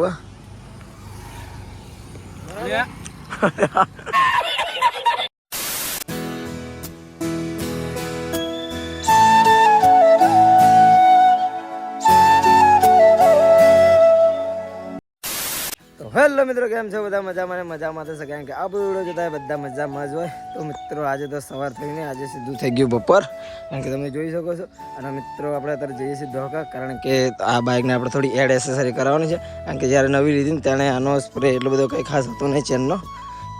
Hello મિત્રો, કેમ છો બધા? મજામાં થશે કારણ કે આ બધું જોતા બધા મજામાં જ હોય. તો મિત્રો આજે તો સવાર થઈને આજે સીધું થઈ ગયું બપોર, કારણ કે તમે જોઈ શકો છો. અને મિત્રો આપણે અત્યારે જઈએ છીએ ધોકા, કારણ કે આ બાઇકને આપણે થોડી એડ એસેસરી કરાવવાની છે. કારણ કે જ્યારે નવી લીધી ને ત્યારે આનો સ્પ્રે એટલો બધો કંઈ ખાસ હતો નહીં ચેનનો,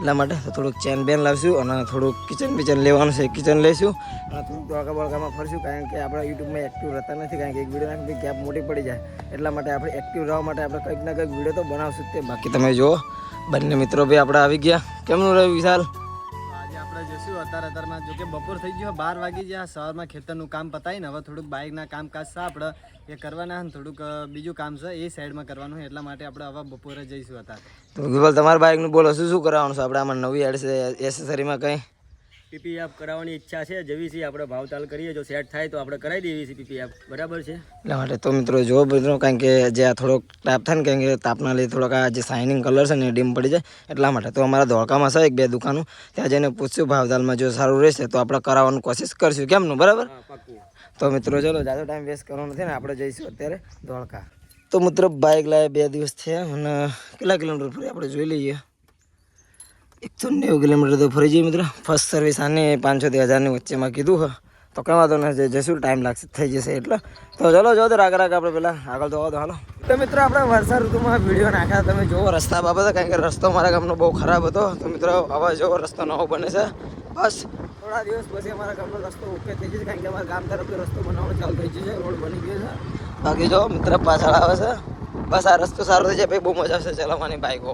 એટલા માટે તો થોડુંક ચેન બેન લાવશું અને થોડુંક કિચન લેવાનું છે, કિચન લઈશું અને થોડુંક ધોકા બળકામાં ફરશું. કારણ કે આપણે યુટ્યુબમાં એક્ટિવ રહેતા નથી, કારણ કે એક વિડીયો નાખી ગેપ મોટી પડી જાય. એટલા માટે આપણે એક્ટિવ રહેવા માટે આપણે કંઈક ના કંઈક વિડીયો તો બનાવશું જ તે. બાકી તમે જુઓ બંને મિત્રો બી આપણે આવી ગયા. કેમનું રહ્યું વિશાલ? આજે આપણે જઈશું અત્યારમાં, જો કે બપોર થઈ ગયો, 12 વાગી ગયા. સવારમાં ખેતરનું કામ પતાવીને હવે થોડુંક બાઇકના કામકાજ છે આપણે એ કરવાના, થોડુંક બીજું કામ છે એ સાઈડમાં કરવાનું છે. એટલા માટે આપણે હવે બપોરે જઈશું અત્યારે. તો વિશાલ તમારા બાઇકનું બોલો, શું કરાવવાનું છે આપણે? આમાં નવી એસેસરીમાં કંઈ પીપીએફ કરાવવાની ઈચ્છા છે. જેવી છે આપણે ભાવતાલ કરીએ, જો સેટ થાય તો આપણે કરાવી દેવી છે પીપીએફ. બરાબર છે. એટલા માટે તો મિત્રો જો મિત્રો, કારણ કે જે આ થોડોક તાપ થાય ને, કારણ કે તાપના લીધે થોડોક આ જે શાઇનિંગ કલર છે ને એ ડીમ પડી જાય. એટલા માટે તો અમારા ધોળકામાં છે 1-2 દુકાનો, ત્યાં જઈને પૂછશું ભાવતાલમાં જો સારું રહેશે તો આપણે કરાવવાનું કોશિશ કરશું. કેમનું? બરાબર. તો મિત્રો ચલો, જાજો ટાઈમ વેસ્ટ કરવાનો નથી ને, આપણે જઈશું અત્યારે ધોળકા. તો મિત્રો બાઇક લાવ્યા 2 દિવસ થયા અને કેટલા કિલોમીટર ફરી આપણે જોઈ લઈએ. 190 કિલોમીટર તો ફરી જઈએ મિત્રો. ફર્સ્ટ સર્વિસ આને 500 થી 1000ની વચ્ચેમાં કીધું હા, તો કઈ વાંધો નથી, જઈશું, ટાઈમ લાગશે, થઈ જશે. એટલે તો ચલો જો તો રાગ આપણે પહેલાં આગળ તો હાલો. તો મિત્રો આપણે વર્ષા ઋતુમાં વિડીયો નાખ્યા, તમે જુઓ રસ્તા બાબતે, કારણ કે રસ્તો મારા ગામનો બહુ ખરાબ હતો. તો મિત્રો હવે જો રસ્તો નવો બને છે, બસ થોડા દિવસ પછી અમારા ગામનો રસ્તો ઓકે થઈ જશે, કારણ કે અમારા ગામ તરફથી રસ્તો બનાવવાનો ચાલુ થઈ જશે, રોડ બની ગયો છે. બાકી જો મિત્ર પાછળ આવે છે, બસ આ રસ્તો સારો થઈ જાય ભાઈ, બહુ મજા આવશે ચલાવવાની બાઇકો.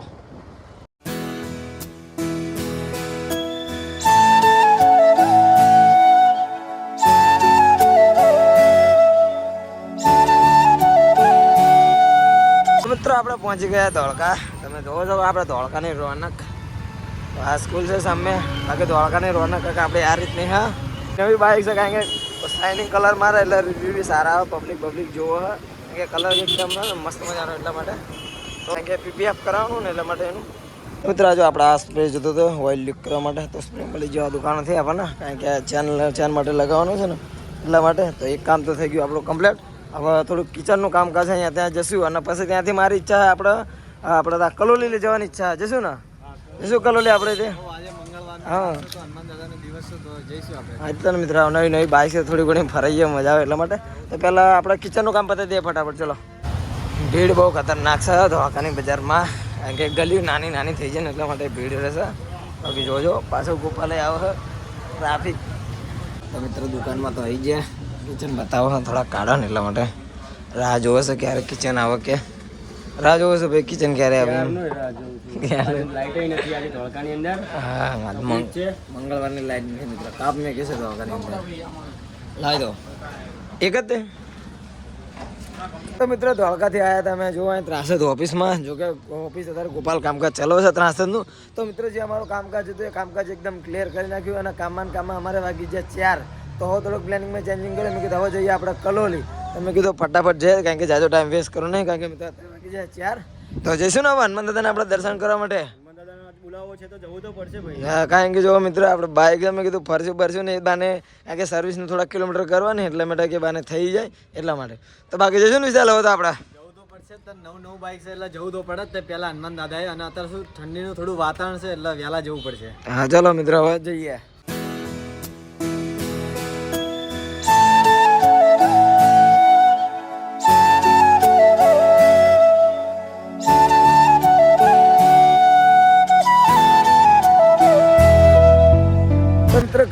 મિત્રો આપણે પહોંચી ગયા ધોળકા. તમે જોવો છો આપણે ધોળકાની રોનક, આ સ્કૂલ છે સામે. બાકી ધોળકાની રોનક આપણે આ રીતની હા નવી બાઇક છે, કારણ કે શાઇનિંગ કલર મારે એટલે રિવ્યુ બી સારા આવે, પબ્લિક જોવો હા, કારણ કે કલર એકદમ મસ્ત મજાનો. એટલા માટે તો કારણ કે પીપીએફ કરાવવાનું ને એટલા માટે એનું. મિત્રો જો આપણે આ સ્પ્રે જોતો હતો ઓઇલ લીક કરવા માટે, તો સ્પ્રે મળી જવા દુકાનથી આપણને, કારણ કે ચેન માટે લગાવવાનું છે ને એટલા માટે. તો એક કામ તો થઈ ગયું આપણું કમ્પ્લીટ. હવે થોડુંક કિચનનું કામકાજ છે, અહીંયા ત્યાં જશું અને પછી ત્યાંથી મારી ઈચ્છા છે આપણે કલોલી લઈ જવાની ઈચ્છા જશું ને, જશું કલોલી આપણે તે. હા એટલે મિત્ર નવી બાઇક છે, થોડી ઘણી ફરાઈએ મજા આવે એટલા માટે. તો પહેલાં આપણે કિચનનું કામ પતાવી દઈએ ફટાફટ. ચલો, ભીડ બહુ ખતરનાક છે ધોળકાની બજારમાં, કારણ કે ગલીઓ નાની થઈ જાય ને એટલા માટે ભીડ રહેશે. બાકી જોજો પાછળ ગોપાલય આવે ટ્રાફિક. તો મિત્ર દુકાનમાં તો આવી ગયા, કિચન બતાવો થોડા કાઢો ને એટલા માટે રાહ જોવે છે ક્યારે કિચન આવે, કે રાહ જોવે છે ભાઈ કિચન ક્યારે આવે. હા મંગળવારની લાઈટ નથી મિત્ર, કાપ મેં કહેશે ધોળકાની અંદર લાવી દો એક જ તે. તો મિત્રો ધોળકાથી આવ્યા હતા અમે, જોવા ત્રાસદ ઓફિસમાં, જો કે ઓફિસ અત્યારે ગોપાલ કામકાજ ચાલુ છે ત્રાસદનું. તો મિત્રો જે અમારું કામકાજ હતું એ કામકાજ એકદમ ક્લિયર કરી નાખ્યું અને કામમાં અમારે વાગી ગયા 4. તો હવે થોડુંક પ્લાનિંગમાં ચેન્જિંગ કર્યું. મેં કીધું હવે જઈએ આપણે કલોલી. તમે કીધું ફટાફટ જઈએ, કારણ કે જાજો ટાઈમ વેસ્ટ કરો નહીં, કારણ કે મિત્રો અત્યારે વાગી જાય 4. તો જઈશું ને હવે હનુમાન દાદાને આપણે દર્શન કરવા માટે. બોલાવો છે તો જવું તો પડશે ભાઈ. હા, કારણ કે જો મિત્રો આપણે બાઇક મેં કીધું ફરશું ને એ બાને, કારણ કે સર્વિસનું થોડા કિલોમીટર કરવાની એટલે માટે કે બાને થઈ જાય એટલા માટે. તો બાકી જઈશું ને વિશાલ હવે તો આપણે જવું તો પડશે. નવું બાઇક છે એટલે જવું તો પડે જ. પહેલાં હનુમાન દાદાએ, અને અત્યારે શું ઠંડીનું થોડું વાતાવરણ છે એટલે વહેલા જવું પડશે. હા ચલો મિત્રો હવે જઈએ.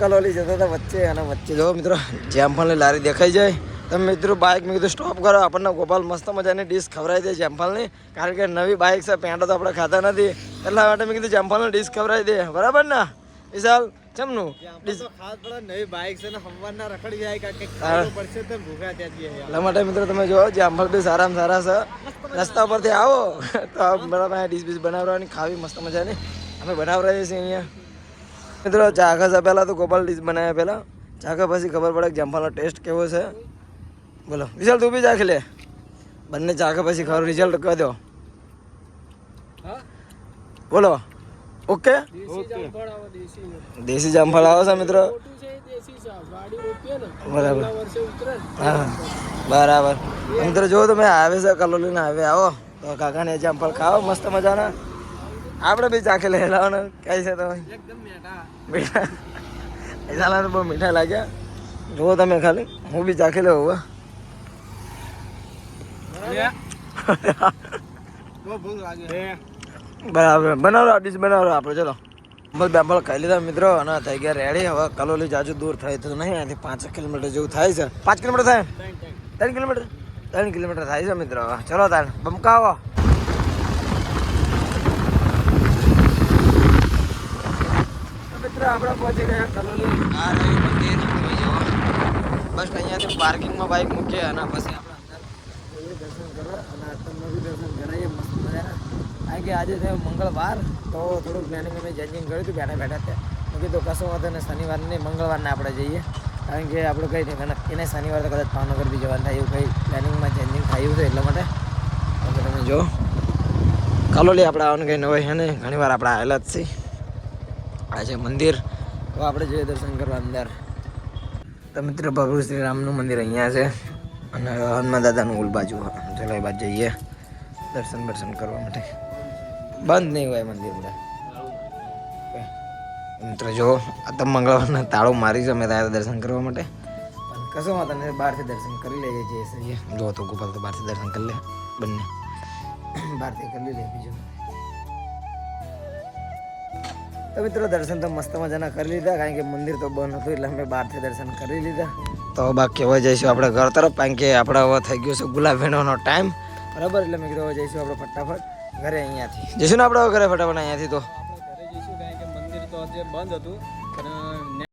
કલોલી જતા હતા વચ્ચે, અને વચ્ચે જો મિત્રો જેમફળની લારી દેખાઈ જાય. તમે મિત્રો બાઇક મેં કીધું સ્ટોપ કરો, આપણને ગોપાલ મસ્ત મજાની ડીશ ખવડાવી દે જેમફળની, કારણ કે નવી બાઇક છે, પેંટો તો આપણે ખાતા નથી એટલા માટે મેં કીધું જેમફળની ડીશ ખવડાવી દે. બરાબર ને વિશાલ? ચમનું ખાસ પડે નવી બાઇક છે ને હવારના રખડી જાય, પડશે તો ભૂખા ત્યાં. એટલા માટે મિત્રો તમે જો જેમફળ બી સારામાં સારા છે. રસ્તા પરથી આવો તો બરાબર ડીશ બીશ બનાવવાની, ખાવી મસ્ત મજાની અમે બનાવડાવીએ છીએ અહીંયા. મિત્રો ચાખા છે પહેલાં તો ગોપાલ ડીશ બનાવ્યા પહેલાં, ચાખા પછી ખબર પડે કે જમવાનો ટેસ્ટ કેવો છે. બોલો વિશાલ તું બી ચાખ લે, બંને ચાખા પછી ખરું રિઝલ્ટ કહી દો. બોલો ઓકે દેશી જામફળ આવે છે મિત્રો બરાબર હા બરાબર મિત્રો જો તમે આવે છે કલોલીને આવે આવો તો કાકાને જામફળ ખાઓ મસ્ત મજાના આપણે બી ચાખી લઈ લાવવાના કઈ છે તમે મીઠા એ સાલા બહુ મીઠા લાગ્યા જુઓ તમે ખાલી હું બી ચાખી લઉં હવે બરાબર બનાવો ડીશ બનાવો આપણે ચલો બસ બેમ્બલ ખાઈ લીધા મિત્રો અને થઈ ગયા રેડી હવે કલોલી જાજુ દૂર થાય તો નહીં અહીંથી 5 કિલોમીટર જેવું થાય છે 5 કિલોમીટર થાય 3 કિલોમીટર 3 કિલોમીટર થાય છે મિત્રો ચલો તાર બમકાવો મિત્રો આપણે પહોંચી ગયા કલોલી આ રહ્યું મંદિર તમે જુઓ બસ અહીંયાથી પાર્કિંગમાં બાઇક મૂકીએ અને પછી આપણે અંદર દર્શન કરવા અને તમને બી દર્શન કરાવીએ મસ્ત મજાના કારણ કે આજે થયો મંગળવાર તો થોડુંક પ્લાનિંગ અમે ચેન્જિંગ કર્યું હતું બેઠા બેઠા ત્યાં કીધું કશું વાંધો ને શનિવાર નહીં મંગળવારને આપણે જઈએ કારણ કે આપણે કંઈ નહીં એને શનિવાર તો કદાચ ભાવનગર બી જવાનું થાય એવું કંઈ પ્લાનિંગમાં ચેન્જિંગ થયું છે એટલા માટે તમે જો કલોલી આપણે આવવાનું કંઈ નવાઈ છે ને ઘણીવાર આપણે આવેલા જ છીએ આ છે મંદિર તો આપણે જઈએ દર્શન કરવા અંદર તો મિત્ર પ્રભુ શ્રી રામનું મંદિર અહીંયા છે અને હનુમાન દાદાનું ઓલ બાજુ ચલો એ બાજુ જઈએ દર્શન બર્શન કરવા માટે બંધ નહીં હોય મંદિર બધા મિત્ર જો આ તો મંગળવારના તાળું મારી છે અમે ત્યાં દર્શન કરવા માટે પણ કશો વાંધો નહીં બહારથી દર્શન કરી લઈએ છીએ જો તો ગોપાલ તો બહારથી દર્શન કરી લે બંને બહારથી કરી લે બીજું તો મિત્રો દર્શન તો મસ્ત મજાના કરી લીધા કારણ કે મંદિર તો બંધ હતું એટલે અમે બહારથી દર્શન કરી લીધા તો બાકી હવે જઈશું આપણે ઘર તરફ કારણ કે આપણે હવે થઈ ગયો છે ગુલાબ વેણવાનો ટાઈમ બરાબર એટલે મેં કીધું હવે જઈશું આપણે ફટાફટ ઘરે અહીંયાથી જઈશું ને આપણે ઘરે ફટાફટ અહીંયાથી તો આપણે ઘરે જઈશું કારણ કે મંદિર તો આજે બંધ હતું અને